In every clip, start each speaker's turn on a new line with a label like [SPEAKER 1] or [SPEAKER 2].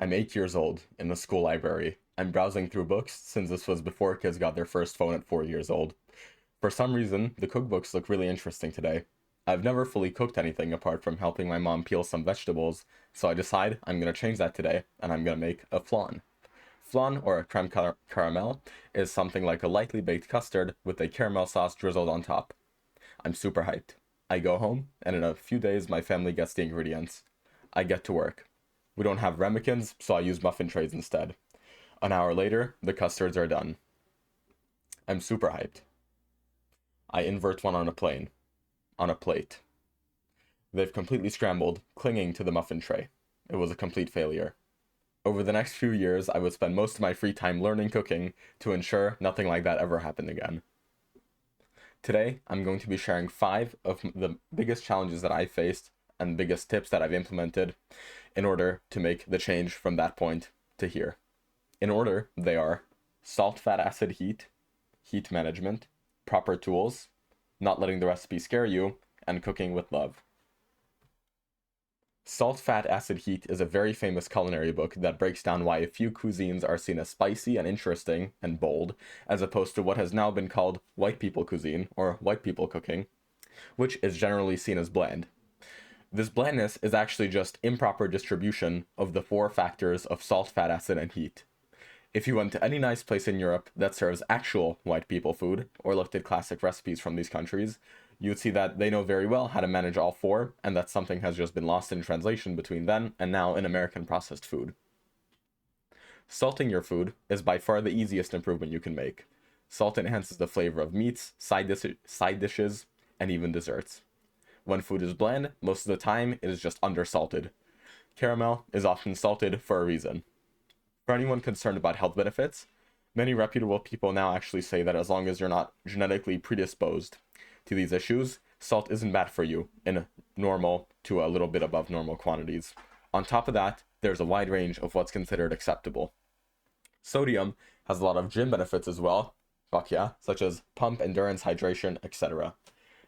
[SPEAKER 1] I'm 8 years old in the school library. I'm browsing through books since this was before kids got their first phone at 4 years old. For some reason, the cookbooks look really interesting today. I've never fully cooked anything apart from helping my mom peel some vegetables, so I decide I'm gonna change that today and I'm gonna make a flan. Flan, or a caramel, is something like a lightly baked custard with a caramel sauce drizzled on top. I'm super hyped. I go home, and in a few days, my family gets the ingredients. I get to work. We don't have ramekins, so I use muffin trays instead. An hour later, the custards are done. I'm super hyped. I invert one on a plate. They've completely scrambled, clinging to the muffin tray. It was a complete failure. Over the next few years, I would spend most of my free time learning cooking to ensure nothing like that ever happened again. Today, I'm going to be sharing 5 of the biggest challenges that I faced and biggest tips that I've implemented in order to make the change from that point to here. In order, they are salt, fat, acid, heat management, proper tools, not letting the recipe scare you, and cooking with love. Salt, Fat, Acid, Heat is a very famous culinary book that breaks down why a few cuisines are seen as spicy and interesting and bold, as opposed to what has now been called white people cuisine, or white people cooking, which is generally seen as bland. This blandness is actually just improper distribution of the 4 factors of salt, fat, acid, and heat. If you went to any nice place in Europe that serves actual white people food, or looked at classic recipes from these countries, you'd see that they know very well how to manage all 4, and that something has just been lost in translation between then and now in American processed food. Salting your food is by far the easiest improvement you can make. Salt enhances the flavor of meats, side dishes, and even desserts. When food is bland, most of the time it is just undersalted. Caramel is often salted for a reason. For anyone concerned about health benefits, many reputable people now actually say that as long as you're not genetically predisposed to these issues, salt isn't bad for you in normal to a little bit above normal quantities. On top of that, there's a wide range of what's considered acceptable. Sodium has a lot of gym benefits as well, fuck yeah, such as pump, endurance, hydration, etc.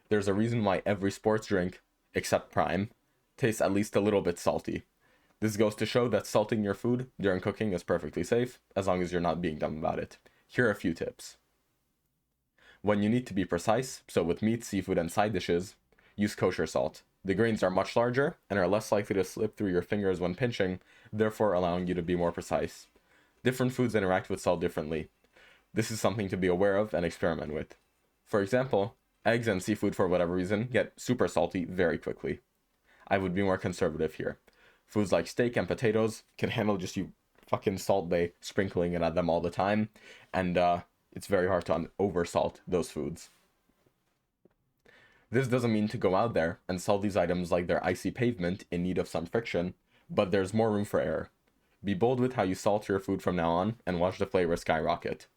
[SPEAKER 1] There's a reason why every sports drink, except Prime, tastes at least a little bit salty. This goes to show that salting your food during cooking is perfectly safe, as long as you're not being dumb about it. Here are a few tips. When you need to be precise, so with meat, seafood, and side dishes, use kosher salt. The grains are much larger and are less likely to slip through your fingers when pinching, therefore allowing you to be more precise. Different foods interact with salt differently. This is something to be aware of and experiment with. For example, eggs and seafood, for whatever reason, get super salty very quickly. I would be more conservative here. Foods like steak and potatoes can handle just you fucking Salt Bae sprinkling it at them all the time, and it's very hard to oversalt those foods. This doesn't mean to go out there and salt these items like they're icy pavement in need of some friction, but there's more room for error. Be bold with how you salt your food from now on and watch the flavor skyrocket.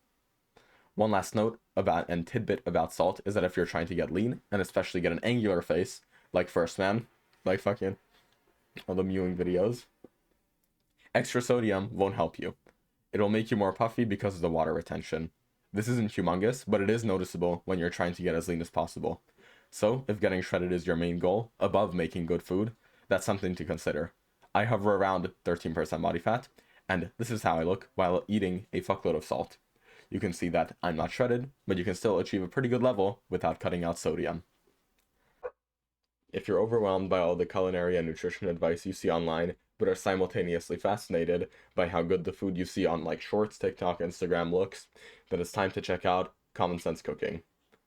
[SPEAKER 1] One last note about and tidbit about salt is that if you're trying to get lean, and especially get an angular face, like First Man, like fucking all the mewing videos, extra sodium won't help you. It'll make you more puffy because of the water retention. This isn't humongous, but it is noticeable when you're trying to get as lean as possible. So, if getting shredded is your main goal, above making good food, that's something to consider. I hover around 13% body fat, and this is how I look while eating a fuckload of salt. You can see that I'm not shredded, but you can still achieve a pretty good level without cutting out sodium. If you're overwhelmed by all the culinary and nutrition advice you see online, but are simultaneously fascinated by how good the food you see on like Shorts, TikTok, Instagram looks, then it's time to check out Common Sense Cooking.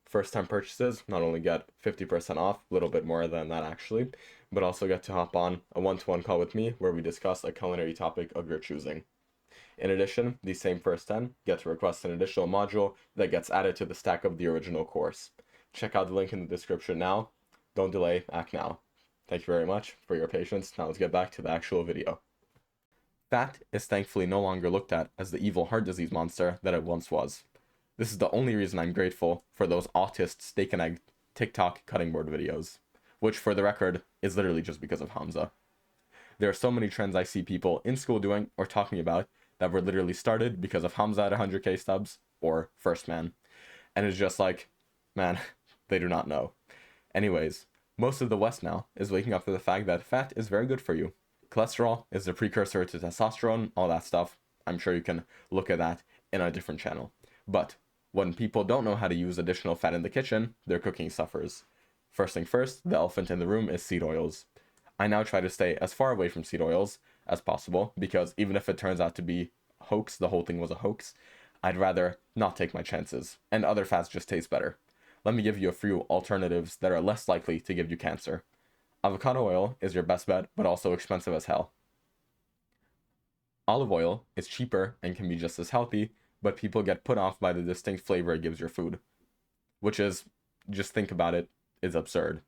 [SPEAKER 1] First time purchases not only get 50% off, a little bit more than that actually, but also get to hop on a one-to-one call with me where we discuss a culinary topic of your choosing. In addition, these same first 10 get to request an additional module that gets added to the stack of the original course. Check out the link in the description now. Don't delay, act now. Thank you very much for your patience. Now let's get back to the actual video. Fat is thankfully no longer looked at as the evil heart disease monster that it once was. This is the only reason I'm grateful for those autist steak and egg TikTok cutting board videos, which for the record is literally just because of Hamza. There are so many trends I see people in school doing or talking about that were literally started because of Hamza at 100k subs or First Man. And it's just like, man, they do not know. Anyways, most of the West now is waking up to the fact that fat is very good for you. Cholesterol is the precursor to testosterone, all that stuff. I'm sure you can look at that in a different channel. But when people don't know how to use additional fat in the kitchen, their cooking suffers. First thing first, the elephant in the room is seed oils. I now try to stay as far away from seed oils as possible, because even if it turns out to be a hoax, the whole thing was a hoax, I'd rather not take my chances, and other fats just taste better. Let me give you a few alternatives that are less likely to give you cancer. Avocado oil is your best bet, but also expensive as hell. Olive oil is cheaper and can be just as healthy, but people get put off by the distinct flavor it gives your food, which is, just think about it, is absurd.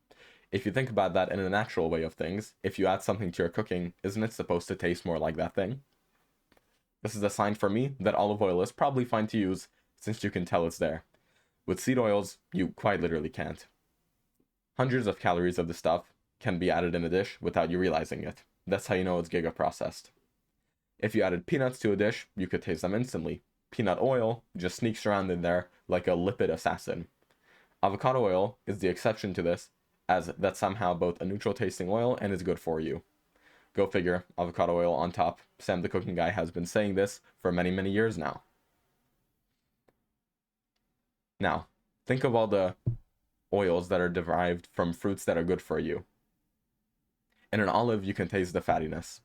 [SPEAKER 1] If you think about that in a natural way of things, if you add something to your cooking, isn't it supposed to taste more like that thing? This is a sign for me that olive oil is probably fine to use, since you can tell it's there. With seed oils, you quite literally can't. Hundreds of calories of the stuff can be added in a dish without you realizing it. That's how you know it's giga processed. If you added peanuts to a dish, you could taste them instantly. Peanut oil just sneaks around in there like a lipid assassin. Avocado oil is the exception to this, as that's somehow both a neutral tasting oil and is good for you. Go figure, avocado oil on top. Sam the Cooking Guy has been saying this for many, many years now. Now, think of all the oils that are derived from fruits that are good for you. In an olive, you can taste the fattiness.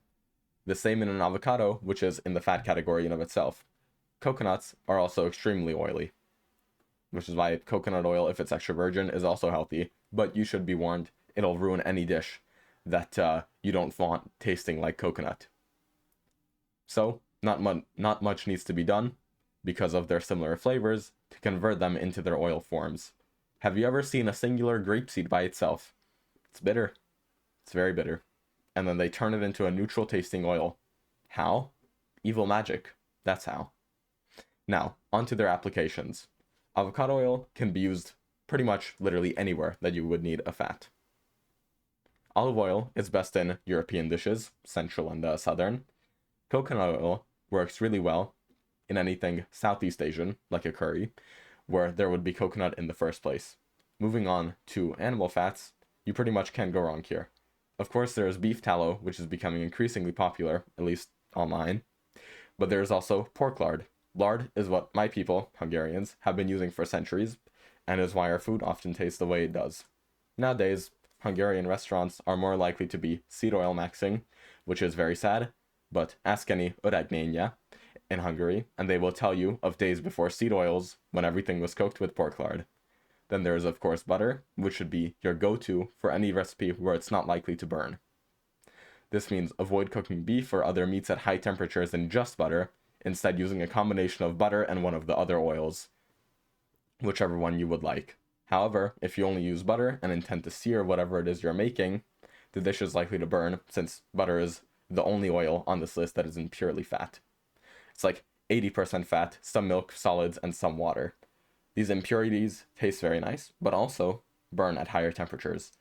[SPEAKER 1] The same in an avocado, which is in the fat category in of itself. Coconuts are also extremely oily, which is why coconut oil, if it's extra virgin, is also healthy, but you should be warned, it'll ruin any dish that you don't want tasting like coconut. So, not much needs to be done, because of their similar flavors, to convert them into their oil forms. Have you ever seen a singular grapeseed by itself? It's bitter. It's very bitter. And then they turn it into a neutral tasting oil. How? Evil magic. That's how. Now, onto their applications. Avocado oil can be used pretty much literally anywhere that you would need a fat. Olive oil is best in European dishes, central and southern. Coconut oil works really well in anything Southeast Asian, like a curry, where there would be coconut in the first place. Moving on to animal fats, you pretty much can't go wrong here. Of course, there is beef tallow, which is becoming increasingly popular, at least online. But there is also pork lard. Lard is what my people, Hungarians, have been using for centuries, and is why our food often tastes the way it does. Nowadays, Hungarian restaurants are more likely to be seed oil maxing, which is very sad, but ask any öregnénje in Hungary, and they will tell you of days before seed oils when everything was cooked with pork lard. Then there is, of course, butter, which should be your go-to for any recipe where it's not likely to burn. This means avoid cooking beef or other meats at high temperatures in just butter, instead using a combination of butter and one of the other oils, whichever one you would like. However, if you only use butter and intend to sear whatever it is you're making, the dish is likely to burn, since butter is the only oil on this list that isn't purely fat. It's like 80% fat, some milk, solids, and some water. These impurities taste very nice, but also burn at higher temperatures.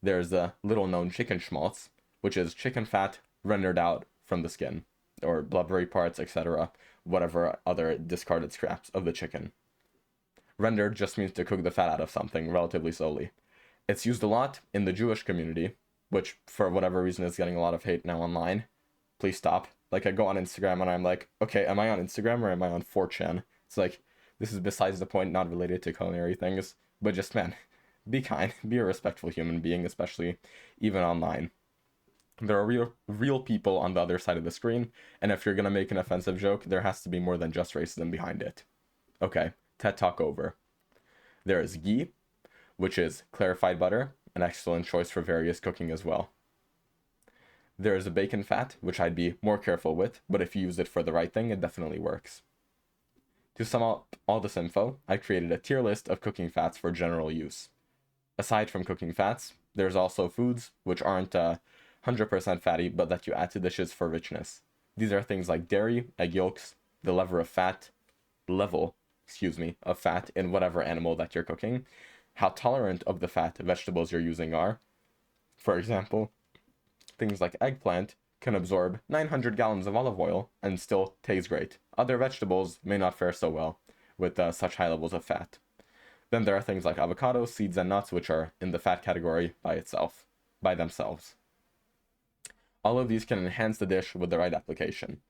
[SPEAKER 1] There's the little-known chicken schmaltz, which is chicken fat rendered out from the skin, or blubbery parts, etc., whatever other discarded scraps of the chicken. Rendered just means to cook the fat out of something relatively slowly. It's used a lot in the Jewish community, which for whatever reason is getting a lot of hate now online. Please stop. Like, I go on Instagram and I'm like, okay, am I on Instagram or am I on 4chan? It's like, this is besides the point, not related to culinary things, but just, man, be kind, be a respectful human being, especially even online. There are real people on the other side of the screen, and if you're gonna make an offensive joke, there has to be more than just racism behind it. Okay, TED Talk over. There is ghee, which is clarified butter, an excellent choice for various cooking as well. There is a bacon fat, which I'd be more careful with, but if you use it for the right thing, it definitely works. To sum up all this info, I created a tier list of cooking fats for general use. Aside from cooking fats, there's also foods which aren't 100% fatty, but that you add to dishes for richness. These are things like dairy, egg yolks, the level of fat in whatever animal that you're cooking, how tolerant of the fat vegetables you're using are. For example, things like eggplant can absorb 900 gallons of olive oil and still taste great. Other vegetables may not fare so well with such high levels of fat. Then there are things like avocados, seeds, and nuts, which are in the fat category by themselves. All of these can enhance the dish with the right application.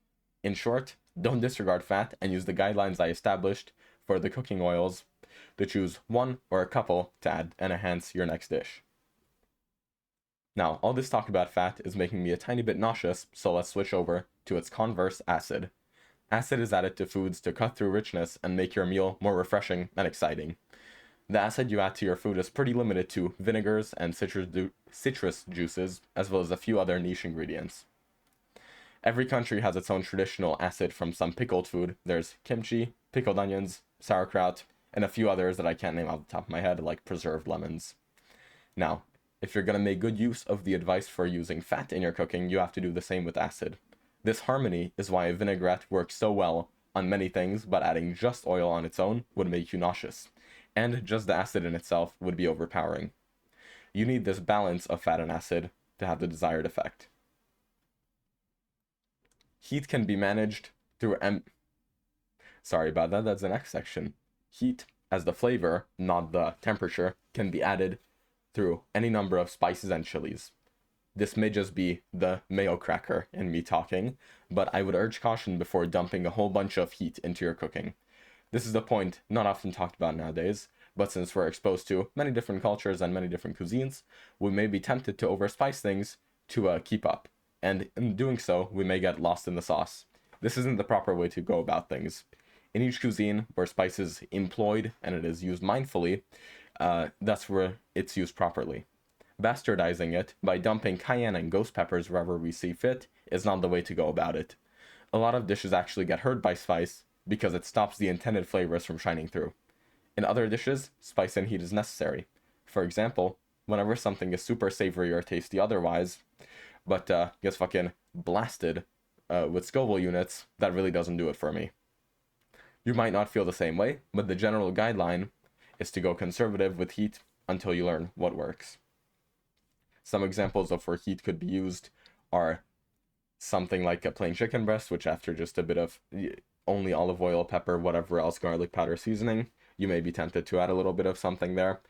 [SPEAKER 1] In short, don't disregard fat and use the guidelines I established for the cooking oils to choose one or a couple to add and enhance your next dish. Now, all this talk about fat is making me a tiny bit nauseous, so let's switch over to its converse, acid. Acid is added to foods to cut through richness and make your meal more refreshing and exciting. The acid you add to your food is pretty limited to vinegars and citrus juices, as well as a few other niche ingredients. Every country has its own traditional acid from some pickled food. There's kimchi, pickled onions, sauerkraut, and a few others that I can't name off the top of my head, like preserved lemons. Now, if you're going to make good use of the advice for using fat in your cooking, you have to do the same with acid. This harmony is why a vinaigrette works so well on many things, but adding just oil on its own would make you nauseous, and just the acid in itself would be overpowering. You need this balance of fat and acid to have the desired effect. Heat can be managed through Sorry about that, that's the next section. Heat, as the flavor, not the temperature, can be added through any number of spices and chilies. This may just be the mayo cracker in me talking, but I would urge caution before dumping a whole bunch of heat into your cooking. This is a point not often talked about nowadays, but since we're exposed to many different cultures and many different cuisines, we may be tempted to overspice things to keep up, and in doing so, we may get lost in the sauce. This isn't the proper way to go about things. In each cuisine where spice is employed and it is used mindfully, that's where it's used properly. Bastardizing it by dumping cayenne and ghost peppers wherever we see fit is not the way to go about it. A lot of dishes actually get hurt by spice because it stops the intended flavors from shining through. In other dishes, spice and heat is necessary. For example, whenever something is super savory or tasty otherwise, but gets fucking blasted with Scoville units, that really doesn't do it for me. You might not feel the same way, but the general guideline is to go conservative with heat until you learn what works. Some examples of where heat could be used are something like a plain chicken breast, which after just a bit of only olive oil, pepper, whatever else, garlic powder, seasoning, you may be tempted to add a little bit of something there.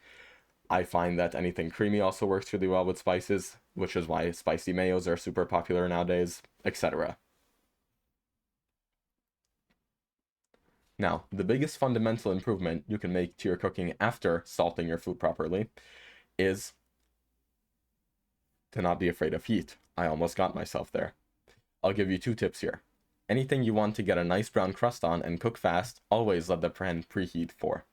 [SPEAKER 1] I find that anything creamy also works really well with spices, which is why spicy mayos are super popular nowadays, etc. Now, the biggest fundamental improvement you can make to your cooking after salting your food properly is to not be afraid of heat. I almost got myself there. I'll give you 2 tips here. Anything you want to get a nice brown crust on and cook fast, always let the pan preheat for.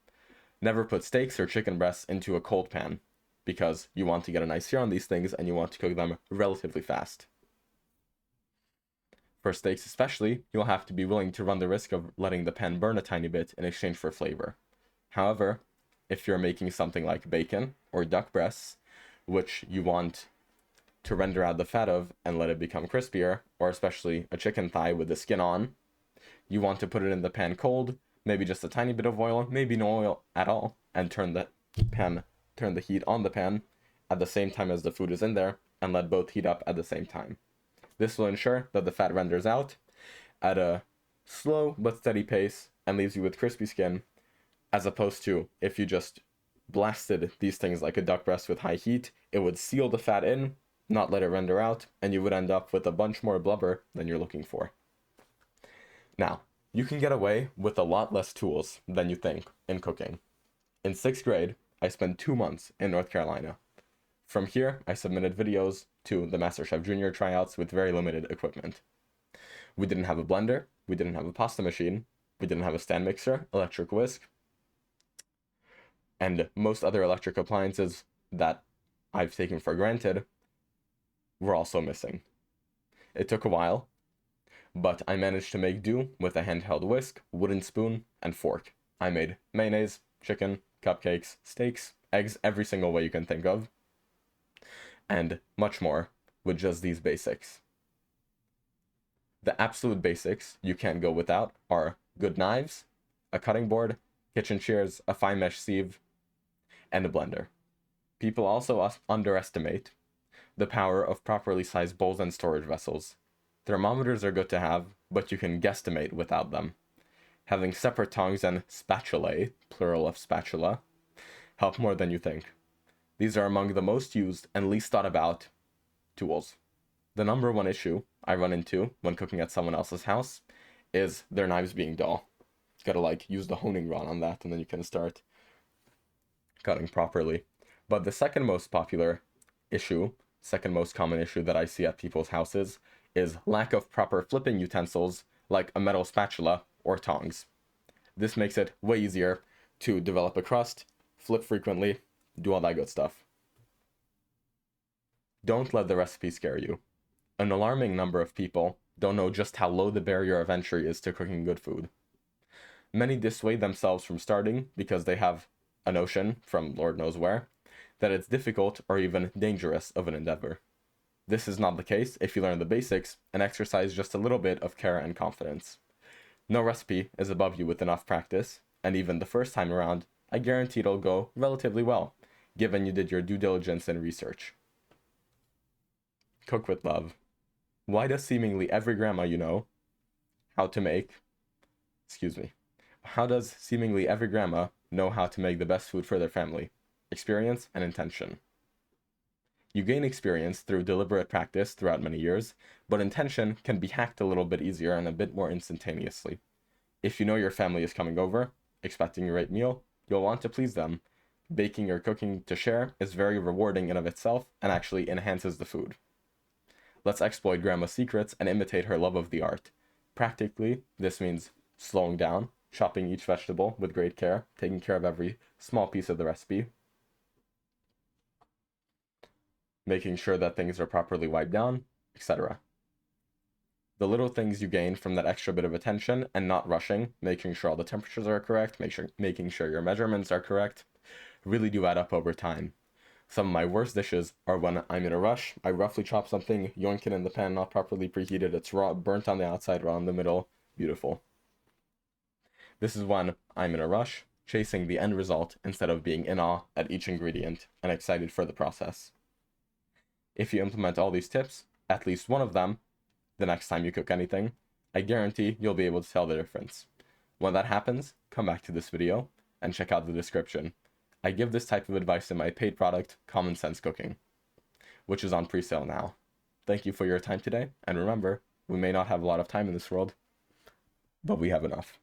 [SPEAKER 1] Never put steaks or chicken breasts into a cold pan, because you want to get a nice sear on these things and you want to cook them relatively fast. For steaks especially, you'll have to be willing to run the risk of letting the pan burn a tiny bit in exchange for flavor. However, if you're making something like bacon or duck breasts, which you want to render out the fat of and let it become crispier, or especially a chicken thigh with the skin on, you want to put it in the pan cold, maybe just a tiny bit of oil, maybe no oil at all, and turn the heat on the pan at the same time as the food is in there, and let both heat up at the same time. This will ensure that the fat renders out at a slow but steady pace and leaves you with crispy skin, as opposed to if you just blasted these things like a duck breast with high heat, it would seal the fat in, not let it render out, and you would end up with a bunch more blubber than you're looking for. Now, you can get away with a lot less tools than you think in cooking. In 6th grade, I spent 2 months in North Carolina. From here, I submitted videos to the MasterChef Junior tryouts with very limited equipment. We didn't have a blender, we didn't have a pasta machine, we didn't have a stand mixer, electric whisk, and most other electric appliances that I've taken for granted were also missing. It took a while, but I managed to make do with a handheld whisk, wooden spoon, and fork. I made mayonnaise, chicken, cupcakes, steaks, eggs, every single way you can think of, and much more with just these basics. The absolute basics you can't go without are good knives, a cutting board, kitchen shears, a fine mesh sieve, and a blender. People also underestimate the power of properly sized bowls and storage vessels. Thermometers are good to have, but you can guesstimate without them. Having separate tongs and spatulae, plural of spatula, help more than you think. These are among the most used and least thought about tools. The number one issue I run into when cooking at someone else's house is their knives being dull. You gotta like use the honing rod on that and then you can start cutting properly. But the second most popular issue, second most common issue that I see at people's houses is lack of proper flipping utensils like a metal spatula or tongs. This makes it way easier to develop a crust, flip frequently, do all that good stuff. Don't let the recipe scare you. An alarming number of people don't know just how low the barrier of entry is to cooking good food. Many dissuade themselves from starting because they have a notion, from Lord knows where, that it's difficult or even dangerous of an endeavor. This is not the case if you learn the basics and exercise just a little bit of care and confidence. No recipe is above you with enough practice, and even the first time around, I guarantee it'll go relatively well, given you did your due diligence and research. Cook with love. Why does seemingly every grandma you know how does seemingly every grandma know how to make the best food for their family? Experience and intention. You gain experience through deliberate practice throughout many years, but intention can be hacked a little bit easier and a bit more instantaneously. If you know your family is coming over, expecting a great meal, you'll want to please them. Baking or cooking to share is very rewarding in of itself and actually enhances the food. Let's exploit grandma's secrets and imitate her love of the art. Practically, this means slowing down, chopping each vegetable with great care, taking care of every small piece of the recipe, making sure that things are properly wiped down, etc. The little things you gain from that extra bit of attention and not rushing, making sure all the temperatures are correct, making sure your measurements are correct, really do add up over time. Some of my worst dishes are when I'm in a rush, I roughly chop something, yoink it in the pan, not properly preheated, it's raw, burnt on the outside, raw in the middle, beautiful. This is when I'm in a rush, chasing the end result instead of being in awe at each ingredient and excited for the process. If you implement all these tips, at least one of them, the next time you cook anything, I guarantee you'll be able to tell the difference. When that happens, come back to this video and check out the description. I give this type of advice in my paid product, Common Sense Cooking, which is on pre-sale now. Thank you for your time today, and remember, we may not have a lot of time in this world, but we have enough.